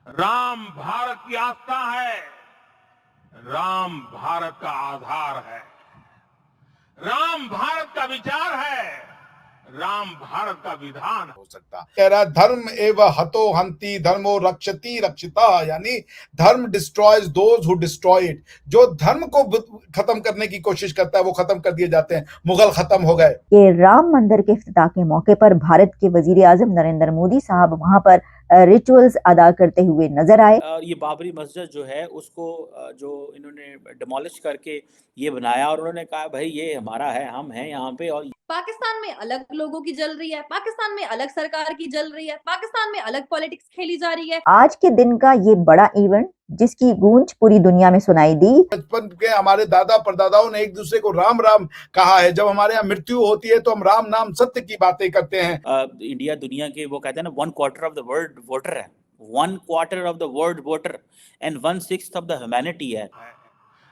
राम भारत की आस्था है, राम भारत का आधार है, राम भारत का विचार है, राम भारत का विधान हो सकता। कह रहा धर्म एवं हतो हंति धर्मो रक्षति रक्षिता, यानी धर्म destroys those who destroy it. जो धर्म को खत्म करने की कोशिश करता है वो खत्म कर दिए जाते हैं। मुगल खत्म हो गए। कि राम मंदिर के इफ्तिताह के मौके पर भारत के वजीर आजम नरेंद्र मोदी साहब वहां पर रिचुअल्स अदा करते हुए नजर आए। ये बाबरी मस्जिद जो है उसको जो इन्होंने डिमोलिश करके ये बनाया और उन्होंने कहा भाई ये हमारा है, हम हैं यहाँ पे। और पाकिस्तान में अलग लोगों की जल रही है, पाकिस्तान में अलग सरकार की जल रही है, पाकिस्तान में अलग पॉलिटिक्स खेली जा रही है। आज के दिन का ये बड़ा इवेंट जिसकी गूंज पूरी दुनिया में सुनाई दी। बचपन के हमारे दादा परदादाओं ने एक दूसरे को राम राम कहा है। जब हमारे यहाँ मृत्यु होती है तो हम राम नाम सत्य की बातें करते हैं। इंडिया दुनिया के वो कहते हैं ना 1/4 ऑफ द वर्ल्ड वोटर है, 1/4 of the world voter and 1/6 of the humanity है।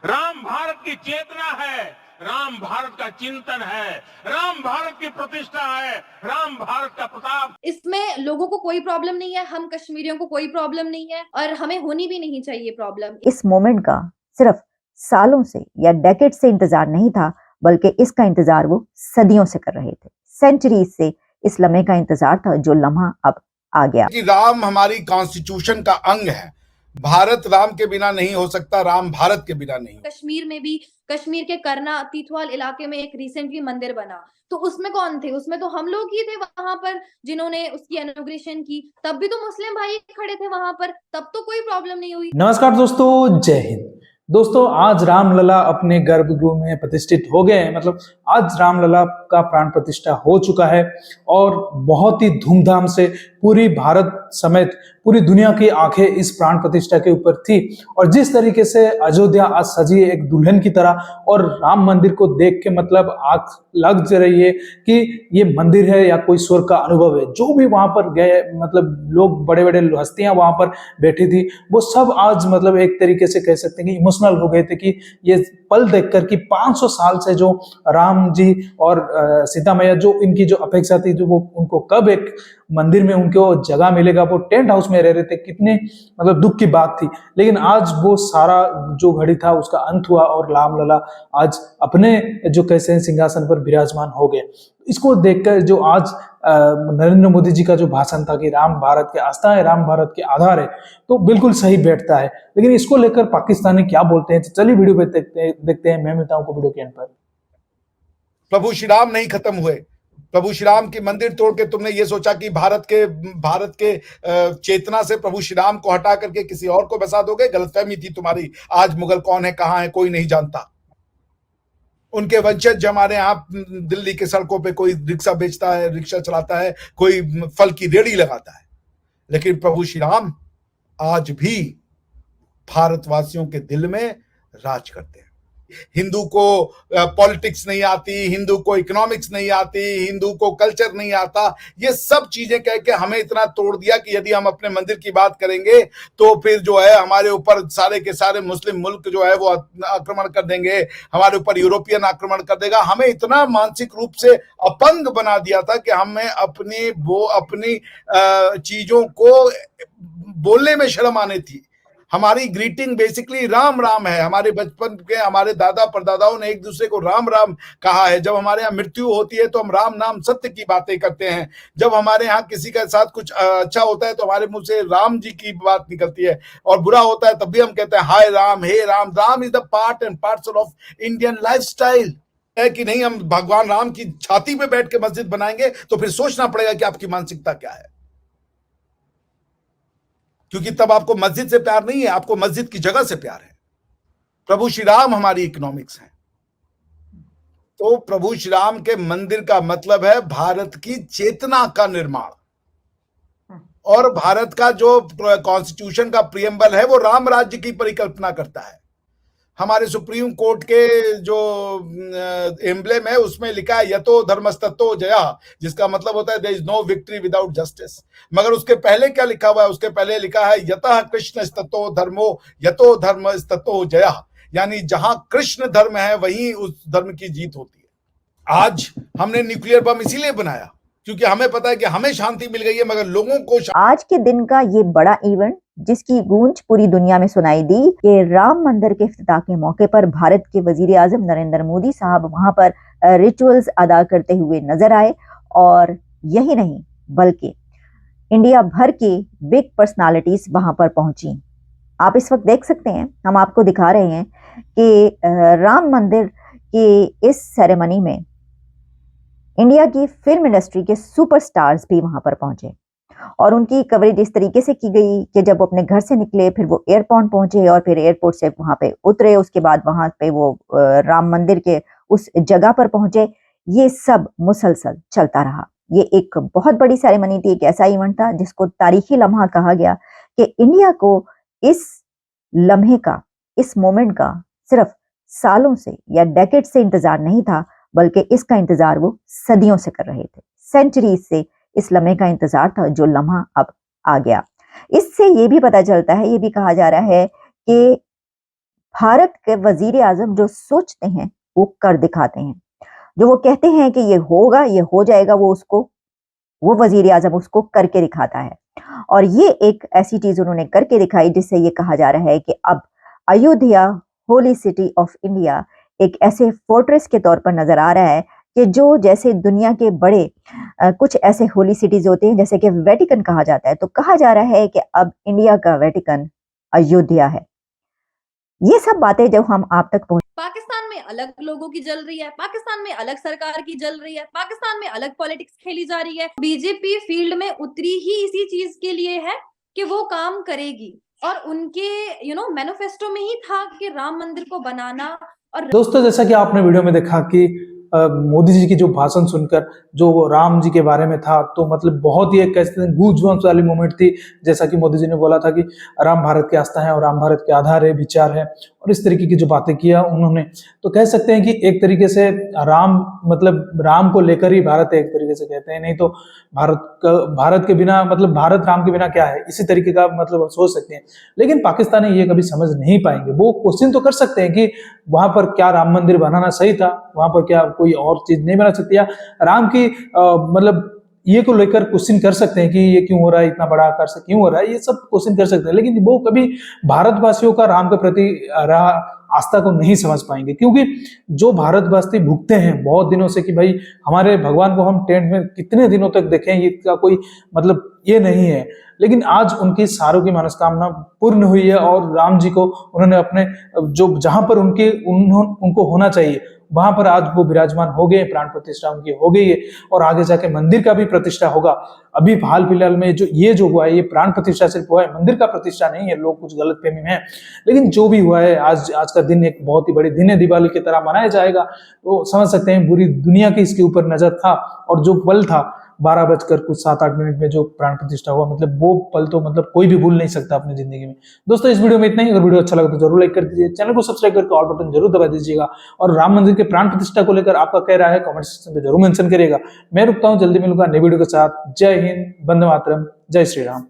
राम भारत की चेतना है, राम भारत का चिंतन है, राम भारत की प्रतिष्ठा है, राम भारत का प्रताप। इसमें लोगों को कोई प्रॉब्लम नहीं है, हम कश्मीरियों को कोई प्रॉब्लम नहीं है और हमें होनी भी नहीं चाहिए प्रॉब्लम। इस मोमेंट का सिर्फ सालों से या डेकेड से इंतजार नहीं था, बल्कि इसका इंतजार वो सदियों से कर रहे थे। सेंचुरीज से इस लम्हे का इंतजार था जो लम्हा अब आ गया। कि राम हमारी कॉन्स्टिट्यूशन का अंग है। भारत राम के बिना नहीं हो सकता, राम भारत के बिना नहीं। कश्मीर में भी, कश्मीर के करना तीथवाल इलाके में एक रिसेंटली मंदिर बना, तो उसमें कौन थे? उसमें तो हम लोग ही थे वहां पर जिन्होंने उसकी इनॉग्रेशन की। तब भी तो मुस्लिम भाई खड़े थे वहां पर, तब तो कोई प्रॉब्लम नहीं हुई। नमस्कार दोस्तों, जय हिंद। दोस्तों, आज रामलला अपने गर्भगृह में प्रतिष्ठित हो गए हैं। मतलब आज रामलला का प्राण प्रतिष्ठा हो चुका है और बहुत ही धूमधाम से पूरी भारत समेत पूरी दुनिया की आंखें इस प्राण प्रतिष्ठा के ऊपर थी। और जिस तरीके से अयोध्या आज सजी है एक दुल्हन की तरह, और राम मंदिर को देख के मतलब आंख लग रही है कि ये मंदिर है या कोई स्वर्ग का अनुभव है। जो भी वहां पर गए, मतलब लोग, बड़े बड़े हस्तियां वहां पर बैठी थी, वो सब आज मतलब एक तरीके से कह सकते हैं कि इमोशनल हो गए थे कि ये पल देखकर कि 500 साल से जो राम जी और सीता मैया, जो इनकी जो अपेक्षा थी, जो वो उनको कब एक मंदिर में उनको जगह मिलेगा, वो टेंट हाउस में रह रहे थे, कितने मतलब दुख की बात थी। लेकिन आज वो सारा जो घड़ी था उसका अंत हुआ और रामलला आज अपने जो कैसे सिंहासन पर विराजमान हो गए। इसको देखकर जो आज नरेंद्र मोदी जी का जो भाषण था कि राम भारत की आस्था है, राम भारत के आधार है, तो बिल्कुल सही बैठता है। लेकिन इसको लेकर पाकिस्तानी क्या बोलते हैं, चलिए वीडियो पे देखते हैं। मैं मिलता हूं आपको वीडियो के एंड पर। प्रभु श्री राम नहीं खत्म हुए। प्रभु श्री राम की मंदिर तोड़ के तुमने ये सोचा कि भारत के चेतना से प्रभु श्री राम को हटा करके किसी और को बसा दोगे। गलतफहमी थी तुम्हारी। आज मुगल कौन है, कहां है, कोई नहीं जानता। उनके वंशज हमारे यहाँ दिल्ली के सड़कों पे कोई रिक्शा बेचता है, रिक्शा चलाता है, कोई फल की रेड़ी लगाता है, लेकिन प्रभु श्री राम आज भी भारतवासियों के दिल में राज करते हैं। हिंदू को पॉलिटिक्स नहीं आती, हिंदू को इकोनॉमिक्स नहीं आती, हिंदू को कल्चर नहीं आता, ये सब चीजें कह के हमें इतना तोड़ दिया कि यदि हम अपने मंदिर की बात करेंगे तो फिर जो है हमारे ऊपर सारे के सारे मुस्लिम मुल्क जो है वो आक्रमण कर देंगे, हमारे ऊपर यूरोपियन आक्रमण कर देगा। हमें इतना मानसिक रूप से अपंग बना दिया था कि हमें अपनी चीजों को बोलने में शर्म आने थी। हमारी ग्रीटिंग बेसिकली राम राम है। हमारे बचपन के हमारे दादा परदादाओं ने एक दूसरे को राम राम कहा है। जब हमारे यहाँ मृत्यु होती है तो हम राम नाम सत्य की बातें करते हैं। जब हमारे यहाँ किसी के साथ कुछ अच्छा होता है तो हमारे मुंह से राम जी की बात निकलती है, और बुरा होता है तब भी हम कहते हैं हाय राम, हे Ram. Ram is the part and parcel of Indian lifestyle है कि नहीं। हम भगवान राम की छाती पे बैठ के मस्जिद बनाएंगे तो फिर सोचना पड़ेगा कि आपकी मानसिकता क्या है, क्योंकि तब आपको मस्जिद से प्यार नहीं है, आपको मस्जिद की जगह से प्यार है। प्रभु श्री राम हमारी इकोनॉमिक्स है। तो प्रभु श्री राम के मंदिर का मतलब है भारत की चेतना का निर्माण, और भारत का जो कॉन्स्टिट्यूशन का प्रियम्बल है वो राम राज्य की परिकल्पना करता है। हमारे सुप्रीम कोर्ट के जो एम्ब्लेम है उसमें लिखा है यतो धर्मस्ततो जया, जिसका मतलब होता है there is no victory without justice. मगर उसके पहले क्या लिखा हुआ है? उसके पहले लिखा है यतः कृष्ण स्ततो धर्मो यतो धर्म स्ततो जया, यानी जहां कृष्ण धर्म है वहीं उस धर्म की जीत होती है। आज हमने न्यूक्लियर बम इसीलिए बनाया क्योंकि हमें पता है कि हमें शांति मिल गई है, मगर लोगों को आज के दिन का ये बड़ा इवेंट जिसकी गूंज पूरी दुनिया में सुनाई दी कि राम मंदिर के इफ्तिताह के मौके पर भारत के वजीर आजम नरेंद्र मोदी साहब वहां पर रिचुअल्स अदा करते हुए नजर आए। और यही नहीं बल्कि इंडिया भर की बिग पर्सनालिटीज वहां पर पहुंची। आप इस वक्त देख सकते हैं, हम आपको दिखा रहे हैं कि राम मंदिर की इस सेरेमनी में इंडिया की फिल्म इंडस्ट्री के सुपरस्टार्स भी वहां पर पहुंचे और उनकी कवरेज इस तरीके से की गई कि जब वो अपने घर से निकले फिर वो एयरपोर्ट पहुंचे और फिर एयरपोर्ट से वहां पे उतरे, उसके बाद वहां पे वो राम मंदिर के उस जगह पर पहुंचे। ये सब मुसलसल चलता रहा। ये एक बहुत बड़ी सेरेमनी थी, एक ऐसा इवेंट था जिसको तारीखी लम्हा कहा गया कि इंडिया को इस लम्हे का, इस मोमेंट का सिर्फ सालों से या डेकेड से इंतजार नहीं था, बल्कि इसका इंतजार वो सदियों से कर रहे थे। सेंचुरीज से इस लम्हे का इंतजार था, जो लम्हा अब आ गया। इससे ये भी पता चलता है, ये भी कहा जा रहा है कि भारत के वजीर आजम जो सोचते हैं वो कर दिखाते हैं। जो वो कहते हैं कि ये होगा, ये हो जाएगा, वो वजीर आजम उसको करके दिखाता है। और ये एक ऐसी चीज उन्होंने करके दिखाई जिससे ये कहा जा रहा है कि अब Ayodhya holy city of India एक ऐसे फोर्ट्रेस के तौर पर नजर आ रहा है कि जो जैसे दुनिया के बड़े कुछ ऐसे होली सिटीज होते हैं, जैसे कि वेटिकन कहा जाता है, तो कहा जा रहा है कि अब इंडिया का वेटिकन अयोध्या है। ये सब बातें जब हम आप तक पहुंच, पाकिस्तान में अलग लोगों की जल रही है, पाकिस्तान में अलग सरकार की जल रही है, पाकिस्तान में अलग पॉलिटिक्स खेली जा रही है। बीजेपी फील्ड में उतरी ही इसी चीज के लिए है कि वो काम करेगी, और उनके मैनिफेस्टो में ही था कि राम मंदिर को बनाना। और दोस्तों, जैसा कि आपने वीडियो में देखा कि मोदी जी की जो भाषण सुनकर जो राम जी के बारे में था, तो मतलब बहुत ही एक गूजबम्प्स वाली मोमेंट थी। जैसा कि मोदी जी ने बोला था कि राम भारत की आस्था है और राम भारत के आधार है, विचार है, और इस तरीके की जो बातें किया उन्होंने, तो कह सकते हैं कि एक तरीके से राम मतलब राम को लेकर ही भारत है, एक तरीके से कहते हैं। नहीं तो भारत के बिना मतलब भारत राम के बिना क्या है, इसी तरीके का मतलब सोच सकते हैं। लेकिन पाकिस्तानी ये कभी समझ नहीं पाएंगे। वो क्वेश्चन तो कर सकते हैं कि वहां पर क्या राम मंदिर बनाना सही था, वहां पर क्या कोई और चीज नहीं बना सकती, या राम की मतलब ये को लेकर क्वेश्चन कर सकते हैं कि ये क्यों हो रहा है, इतना बड़ा आकार से क्यों हो रहा है, ये सब क्वेश्चन कर सकते हैं। लेकिन वो कभी भारतवासियों का राम के प्रति आस्था को नहीं समझ पाएंगे, क्योंकि जो भारतवासी भुगते हैं बहुत दिनों से कि भाई हमारे भगवान को हम टेंट में कितने दिनों तक देखें, इसका कोई मतलब ये नहीं है। लेकिन आज उनकी सारों की मनोकामना पूर्ण हुई है और राम जी को उन्होंने अपने जो जहां पर उनको होना चाहिए वहां पर आज वो विराजमान हो गए, प्राण प्रतिष्ठा उनकी हो गई है, और आगे जाके मंदिर का भी प्रतिष्ठा होगा। अभी हाल फिलहाल में जो हुआ है, ये प्राण प्रतिष्ठा सिर्फ हुआ है, मंदिर का प्रतिष्ठा नहीं है। लोग कुछ गलतफहमी में हैं, लेकिन जो भी हुआ है, आज का दिन एक बहुत ही बड़ी दिन है, दिवाली की तरह मनाया जाएगा। तो समझ सकते हैं पूरी दुनिया की इसके ऊपर नजर था, और जो पल था 12:07 में जो प्राण प्रतिष्ठा हुआ, मतलब वो पल तो मतलब कोई भी भूल नहीं सकता अपनी जिंदगी में। दोस्तों, इस वीडियो में इतना ही। अगर वीडियो अच्छा लगा तो जरूर लाइक कर दीजिए, चैनल को सब्सक्राइब करके ऑल बटन जरूर दबा दीजिएगा, और राम मंदिर के प्राण प्रतिष्ठा को लेकर आपका क्या राय है कमेंट सेक्शन में जरूर मेंशन करिएगा। मैं रुकता हूं, जल्दी मिलूंगा नई वीडियो के साथ। जय हिंद, वंदे मातरम, जय श्री राम।